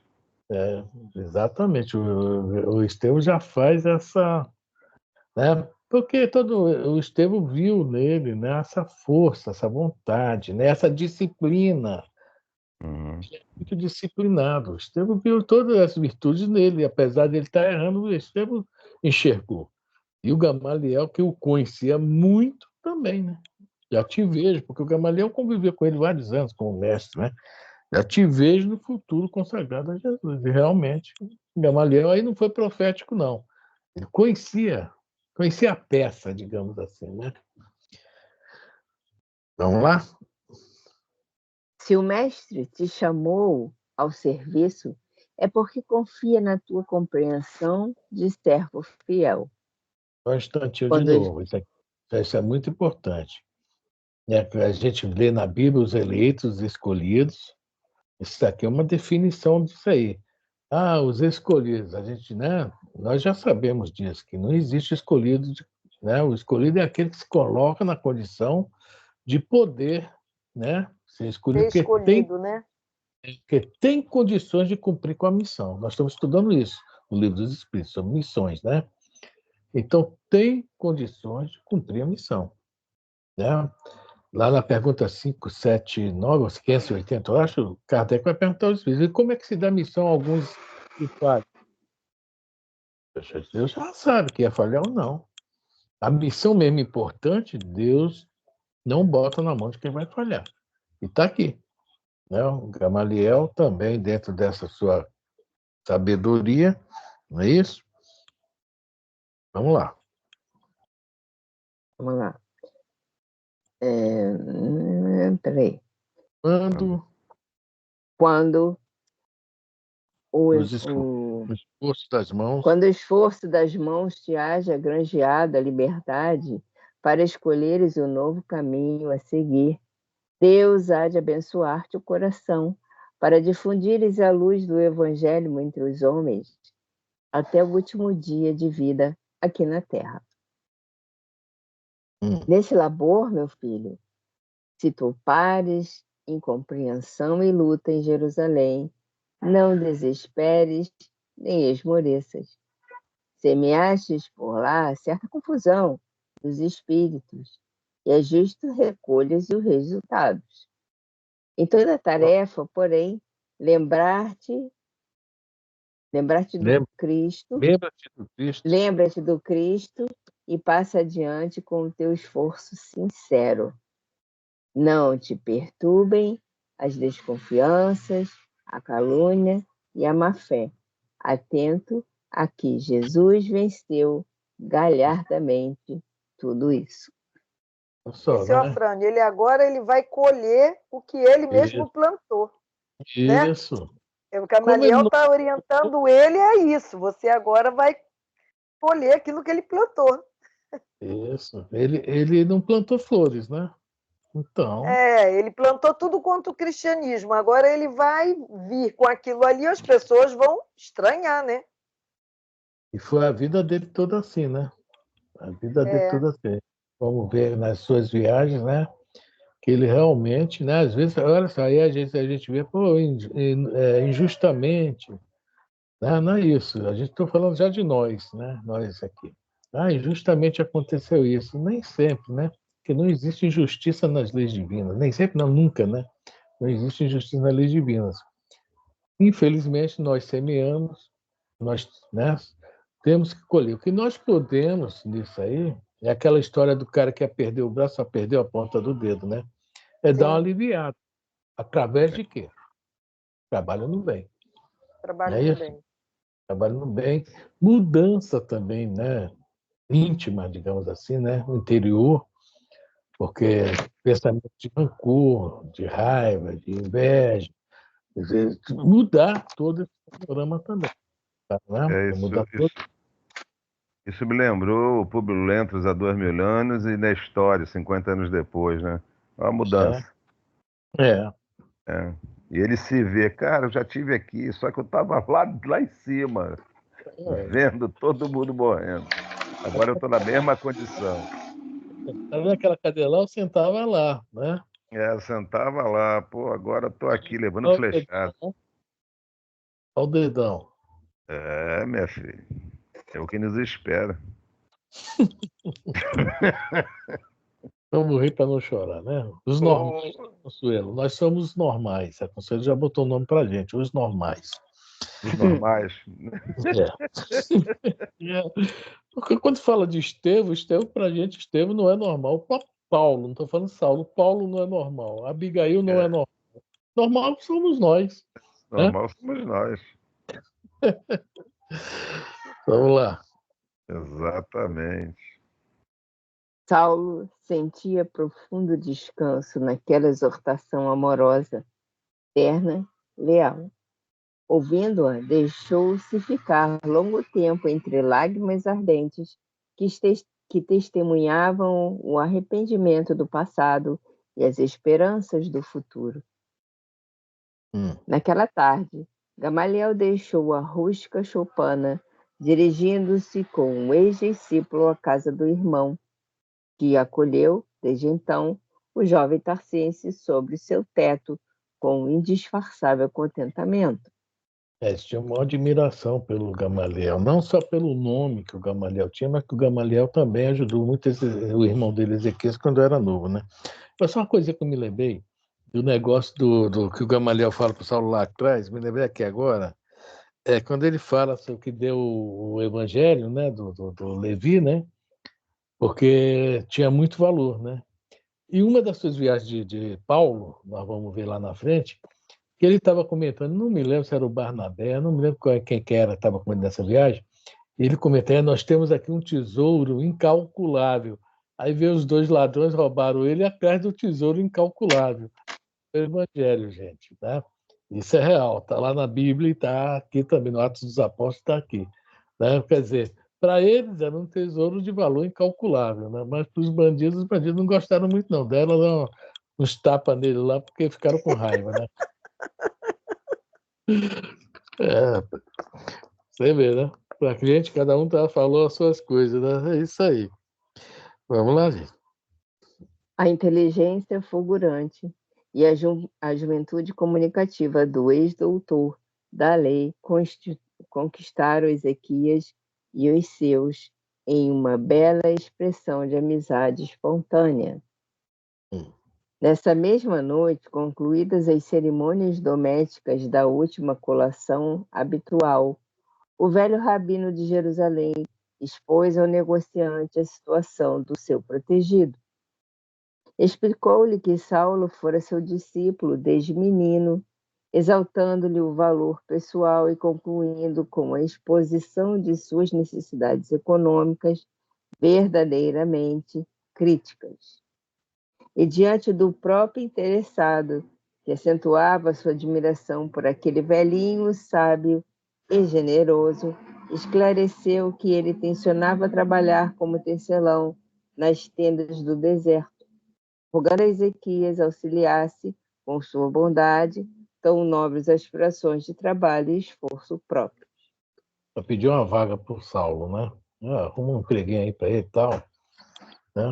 exatamente, o Estevão já faz essa, né? Porque o Estevão viu nele, né, essa força, essa vontade, né, essa disciplina, Uhum. muito disciplinado. O Estevão viu todas as virtudes nele, apesar de ele estar errando, o Estevão enxergou. E o Gamaliel, que o conhecia muito também, né? Já te vejo, porque o Gamaliel conviveu com ele vários anos como mestre, né? Já te vejo no futuro consagrado a Jesus. E realmente, o Gamaliel aí não foi profético, não. Ele conhecia a peça, digamos assim, né? Vamos lá? Se o mestre te chamou ao serviço, é porque confia na tua compreensão de servo fiel. Só um instantinho de Quando novo. Isso é muito importante. Né? A gente lê na Bíblia os eleitos, os escolhidos. Isso aqui é uma definição disso aí. Ah, os escolhidos. A gente, né? Nós já sabemos disso, que não existe escolhido, né? O escolhido é aquele que se coloca na condição de poder, né? Ser escolhido ter escolhido, né? porque tem condições de cumprir com a missão. Nós estamos estudando isso no Livro dos Espíritos, sobre missões, né? Então, tem condições de cumprir a missão, né? Lá na pergunta 579, ou 580, eu acho, Kardec vai perguntar aos espíritos, e como é que se dá missão a alguns que falham? Deus já sabe que ia falhar ou não. A missão mesmo importante, Deus não bota na mão de quem vai falhar. E está aqui. Né? O Gamaliel também, dentro dessa sua sabedoria, não é isso? Vamos lá. Vamos lá. Peraí. Quando o, O o, esforço das mãos. quando o esforço das mãos te haja granjeado a liberdade para escolheres o novo caminho a seguir, Deus há de abençoar-te o coração para difundires a luz do Evangelho entre os homens até o último dia de vida aqui na Terra. Nesse labor, meu filho, se tu pares em compreensão e luta em Jerusalém, não desesperes nem esmoreças. Semeastes por lá certa confusão dos espíritos, e é justo recolhas os resultados. Em toda tarefa, porém, lembrar-te do Cristo, Lembra-te do Cristo. lembra-te do Cristo e passa adiante com o teu esforço sincero. Não te perturbem as desconfianças, a calúnia e a má-fé. Atento a que Jesus venceu galhardamente tudo isso. Só, Esse é o né? Afrânio, ele agora ele vai colher o que ele mesmo plantou. Né? Isso. O Gamaliel está orientando ele a isso. Você agora vai colher aquilo que ele plantou. Isso. Ele não plantou flores, né? Então. Ele plantou tudo contra o cristianismo. Agora ele vai vir com aquilo ali, as pessoas vão estranhar, né? E foi a vida dele toda assim, né? A vida dele toda assim. Vamos ver nas suas viagens, né? Que ele realmente, né? Às vezes, olha só, aí a gente vê, pô, injustamente. Não é isso. A gente está falando já de nós, né? Nós aqui. Injustamente aconteceu isso. Nem sempre, né? Porque não existe injustiça nas leis divinas. Nem sempre, não, nunca, né? Não existe injustiça nas leis divinas. Infelizmente, nós semeamos, nós, né, temos que colher. O que nós podemos nisso aí é aquela história do cara que ia perder o braço, só perdeu a ponta do dedo, né? é dar uma Sim. aliviada. Através de quê? Trabalho no bem. Trabalho Não é no isso? bem. Trabalho no bem. Mudança também, né? Íntima, digamos assim, né? No interior, porque pensamento de rancor, de raiva, de inveja, quer dizer, mudar todo esse panorama também, tá, né? É isso, Mudar todo. isso me lembrou o Públio Lentulus há 2000 anos e Nestório, 50 anos depois, né? É uma mudança. É, É. E ele se vê, cara, eu já tive aqui, só que eu estava lá em cima, vendo todo mundo morrendo. Agora eu estou na mesma condição. tá vendo aquela cadeira lá, eu sentava lá, né? É, eu sentava lá, pô, agora eu tô aqui levando Olha o flechada. dedão. Olha o dedão. É, minha filha, é o que nos espera. Vamos rir para não chorar, né? Os normais, Consuelo, nós somos normais. A Consuelo já botou o nome para gente, os normais. Os normais. É. Porque quando fala de Estevão, Estevão para a gente, Estevão não é normal. O próprio Paulo, não estou falando Saulo, Paulo não é normal. Abigail não é É, normal. Normal somos nós, né? normal somos nós. Vamos lá. Exatamente. Saulo sentia profundo descanso naquela exortação amorosa, terna, leal. Ouvindo-a, deixou-se ficar longo tempo entre lágrimas ardentes que testemunhavam o arrependimento do passado e as esperanças do futuro. Naquela tarde, Gamaliel deixou a rústica choupana, dirigindo-se com um ex-discípulo à casa do irmão, que acolheu, desde então, o jovem tarcense sobre seu teto com um indisfarçável contentamento. Eles tinham uma admiração pelo Gamaliel, não só pelo nome que o Gamaliel tinha, mas que o Gamaliel também ajudou muito o irmão dele, Ezequias, quando era novo, né? Mas só uma coisa que eu me lembrei do negócio do que o Gamaliel fala para o Saulo lá atrás, me lembrei aqui agora, quando ele fala sobre o que deu o evangelho, né, do Levi, né? Porque tinha muito valor, né? E uma das suas viagens de Paulo, nós vamos ver lá na frente, que ele estava comentando, não me lembro se era o Barnabé, não me lembro quem que era que estava comentando nessa viagem, e ele comentando, nós temos aqui um tesouro incalculável. Aí veio os dois ladrões, roubaram ele atrás do tesouro incalculável. É o Evangelho, gente, tá? Isso é real, está lá na Bíblia e está aqui também, no Atos dos Apóstolos está aqui. Né? Quer dizer, para eles era um tesouro de valor incalculável, né? Mas para os bandidos não gostaram muito, não. Deram uns tapas nele lá porque ficaram com raiva, né? É, você vê, né? Para cliente, cada um falou as suas coisas, né? É isso aí. Vamos lá, gente. A inteligência fulgurante e a juventude comunicativa do ex-doutor da lei conquistaram Ezequias e os seus em uma bela expressão de amizade espontânea. Nessa mesma noite, concluídas as cerimônias domésticas da última colação habitual, o velho rabino de Jerusalém expôs ao negociante a situação do seu protegido. Explicou-lhe que Saulo fora seu discípulo desde menino, exaltando-lhe o valor pessoal e concluindo com a exposição de suas necessidades econômicas verdadeiramente críticas. E diante do próprio interessado, que acentuava sua admiração por aquele velhinho sábio e generoso, esclareceu que ele tencionava trabalhar como tecelão nas tendas do deserto, rogando a Ezequias auxiliasse com sua bondade tão nobres aspirações de trabalho e esforço próprio. Eu pedi uma vaga para o Saulo, né? Arruma um empreguinho aí para ele e tal. Né?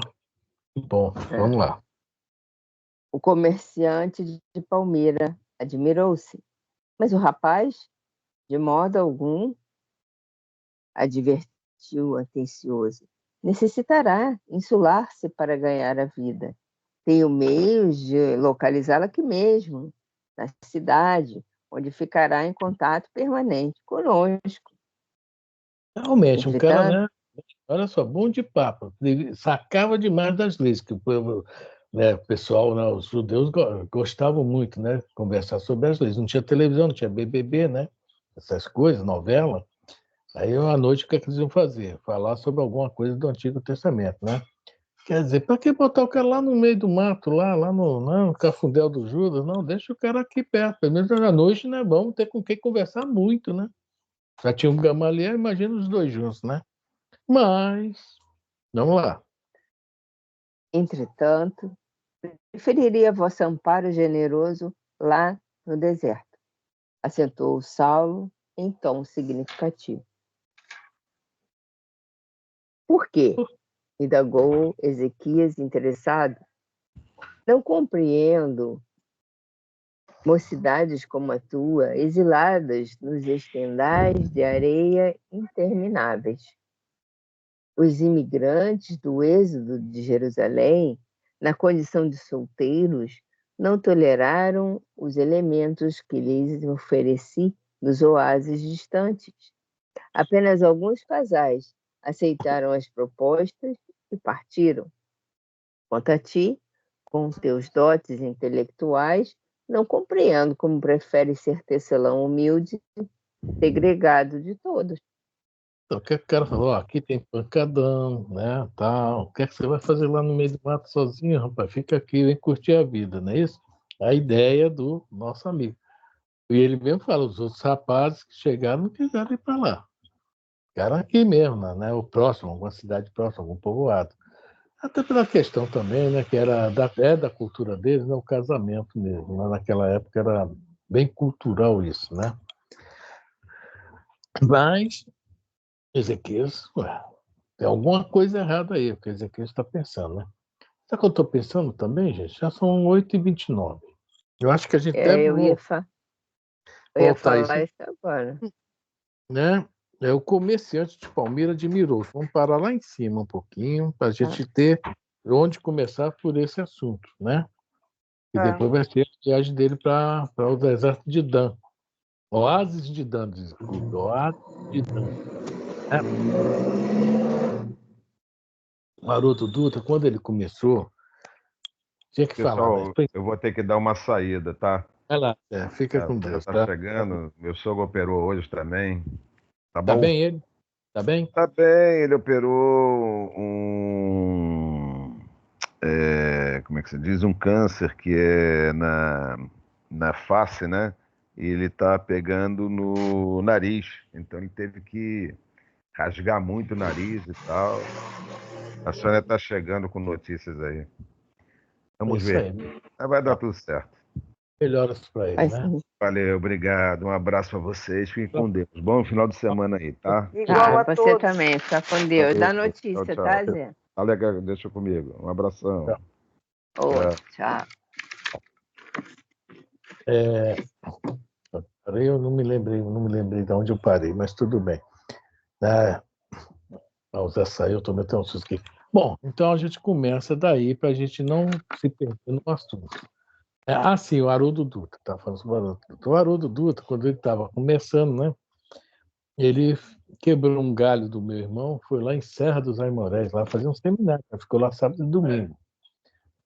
Bom, vamos lá. O comerciante de Palmeira admirou-se, mas o rapaz, de modo algum, advertiu atencioso, necessitará insular-se para ganhar a vida. Tenho meios de localizá-la aqui mesmo, na cidade, onde ficará em contato permanente conosco. Realmente, um cara, Entretanto, né? Olha só, bom de papo. Ele sacava demais das leis, que né, o pessoal, né, os judeus gostavam muito, né, de conversar sobre as leis. Não tinha televisão, não tinha BBB, né, essas coisas, novela. Aí, à noite, o que é que eles iam fazer? Falar sobre alguma coisa do Antigo Testamento, né? Quer dizer, para que botar o cara lá no meio do mato, lá no Cafundel do Judas? Não, deixa o cara aqui perto. Pelo menos à noite, né? Vamos ter com quem conversar muito, né? Já tinha um Gamaliel, imagina os dois juntos, né? Mas, vamos lá. Entretanto, preferiria vosso amparo generoso lá no deserto, acentuou Saulo em tom significativo. Por quê? Indagou Ezequias interessado. Não compreendo mocidades como a tua, exiladas nos estendais de areia intermináveis. Os imigrantes do êxodo de Jerusalém, na condição de solteiros, não toleraram os elementos que lhes ofereci nos oásis distantes. Apenas alguns casais aceitaram as propostas e partiram. Quanto a ti, com teus dotes intelectuais, não compreendo como preferes ser tecelão humilde, segregado de todos. Então, o que o cara falou? Ó, aqui tem pancadão, né? Tal. O que é que você vai fazer lá no meio do mato sozinho, rapaz? Fica aqui, vem curtir a vida, não é isso? A ideia do nosso amigo. E ele mesmo fala, os outros rapazes que chegaram não quiseram ir para lá. Ficaram aqui mesmo, né? O próximo, alguma cidade próxima, algum povoado. Até pela questão também, né? Que era da cultura deles, né? O casamento mesmo. Né? Naquela época era bem cultural isso, né? Mas Ezequias, ué, tem alguma coisa errada aí, o que Ezequias está pensando, né? Sabe o que eu estou pensando também, gente? Já são 8h29. Eu acho que a gente deve Eu ia voltar falar isso, isso agora. né? É o comerciante de Palmira de Miroso. Vamos parar lá em cima um pouquinho, para a Tá. gente ter onde começar por esse assunto, né? E Tá. depois vai ser a viagem dele para o deserto de Dan. Oásis de Dan, desculpa. Oásis de Dan. Né? O Haroldo Dutra, quando ele começou, tinha que falar, né? Pessoal, eu vou ter que dar uma saída, tá? Vai lá, fica A com cena Deus, tá tá? chegando, meu sogro operou hoje também. Tá Tá bom? bem ele? Tá bem? Tá bem, ele operou como é que se diz? Um câncer que é na face, né? E ele tá pegando no nariz. Então ele teve que rasgar muito o nariz e tal. A Sônia tá chegando com notícias aí. É Vamos isso ver. aí. Mas vai dar tudo certo. Melhoras para ele, Mas, né? Valeu, obrigado. Um abraço pra vocês. Fiquem com Deus. Bom final de semana aí, tá? Igual a você todos. também, fica com Deus. Valeu. Dá Tchau, notícia, tchau. tá, Zé? Alega, deixa comigo. Um abração. Outro, tchau. Parei, eu não me lembrei de onde eu parei, mas tudo bem. O Zé saiu, eu tomei até um susto aqui. Bom, então a gente começa daí para a gente não se perder no assunto. Sim, o Haroldo Dutra, tá falando sobre o Haroldo Dutra. O Haroldo Dutra, quando ele estava começando, né, ele quebrou um galho do meu irmão, foi lá em Serra dos Aimorés, lá fazer um seminário, ficou lá sábado e domingo.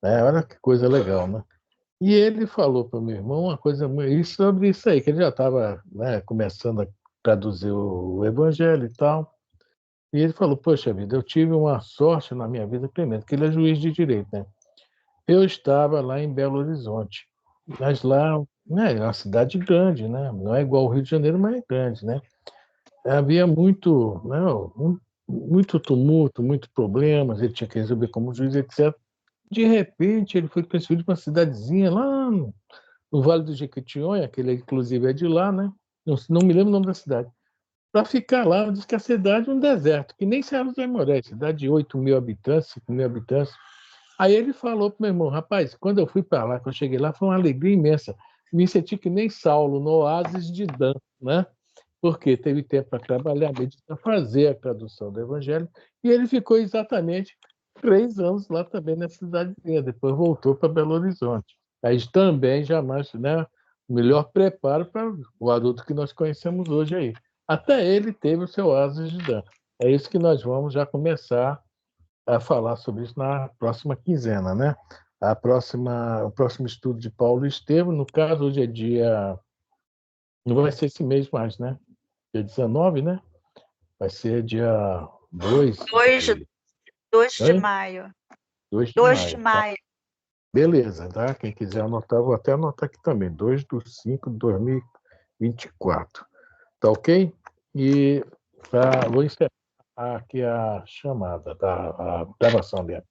Olha que coisa legal, né? E ele falou para o meu irmão uma coisa sobre isso aí, que ele já estava, né, começando a traduzir o Evangelho e tal. E ele falou: Poxa vida, eu tive uma sorte na minha vida tremenda, porque ele é juiz de direito, né? Eu estava lá em Belo Horizonte, mas lá, né, é uma cidade grande, né? Não é igual ao Rio de Janeiro, mas é grande, né? Havia muito tumulto, muitos problemas, ele tinha que resolver como juiz, etc. De repente, ele foi transferido para uma cidadezinha lá no Vale do Jequitinhonha, que ele inclusive é de lá, né? Não me lembro o nome da cidade. Para ficar lá, diz que a cidade é um deserto, que nem Serra dos Aimorés, cidade de 8.000 habitantes, 5.000 habitantes. Aí ele falou para o meu irmão: Rapaz, quando eu fui para lá, quando eu cheguei lá, foi uma alegria imensa. Me senti que nem Saulo, no oásis de Dan, né? Porque teve tempo para trabalhar, para fazer a tradução do Evangelho, e ele ficou exatamente 3 anos lá também nessa cidadezinha, depois voltou para Belo Horizonte. Aí também jamais, né, o melhor preparo para o adulto que nós conhecemos hoje aí. Até ele teve o seu oásis de Dan. É isso que nós vamos já começar a falar sobre isso na próxima quinzena, né? O próximo estudo de Paulo e Estevão, no caso, hoje é dia. Não vai ser esse mês mais, né? Dia 19, né? Vai ser dia 2 de, 2 de hein? maio. 2 de 2 de maio. Tá? maio. Beleza, tá? Quem quiser anotar, vou até anotar aqui também. 2/5/2024. Tá ok? E vou encerrar aqui a chamada, a gravação dela.